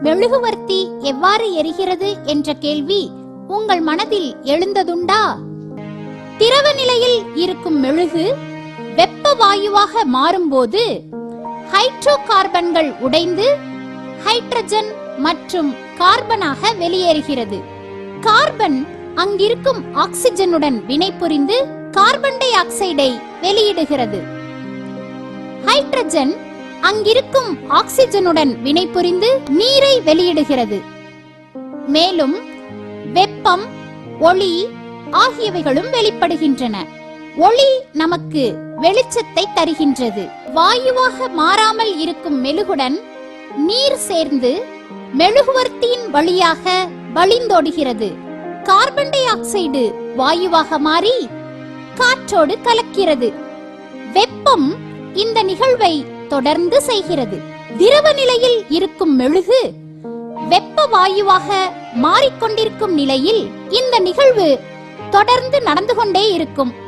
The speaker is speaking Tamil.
மெழுகுவர்த்தி எவ்வாறு எரிகிறது என்ற கேள்வி உங்கள் மனதில் எழுந்ததுண்டா? திரவ நிலையில் இருக்கும் மெழுகு வெப்ப வாயுவாக மாறும்போது ஹைட்ரோ கார்பன்கள் உடைந்து ஹைட்ரஜன் மற்றும் கார்பனாக வெளியேறுகிறது. கார்பன் அங்கிருக்கும் ஆக்சிஜனுடன் வினைபுரிந்து கார்பன் டை ஆக்சைடை வெளியிடுகிறது. ஹைட்ரஜன் அங்கிருக்கும் ஆக்சிஜனுடன் வினைபுரிந்து நீரை வெளியிடுகிறது. மேலும் வெப்பம், ஒளி ஆகியவைகளும் வெளிப்படுகின்றன. ஒளி நமக்கு வெளிச்சத்தை தருகின்றது. வாயுவாக மாறாமல் இருக்கும் மெழுகுடன் நீர் சேர்ந்து மெழுகுவர்த்தியின் வழியாக வழிந்தோடுகிறது. கார்பன் டை ஆக்சைடு வாயுவாக மாறி காற்றோடு கலக்கிறது. வெப்பம் இந்த நிகழ்வை தொடர்ந்து செய்கிறது. திரவ நிலையில் இருக்கும் மெழுகு வெப்ப வாயுவாக மாறிக்கொண்டிருக்கும் நிலையில் இந்த நிகழ்வு தொடர்ந்து நடந்து கொண்டே இருக்கும்.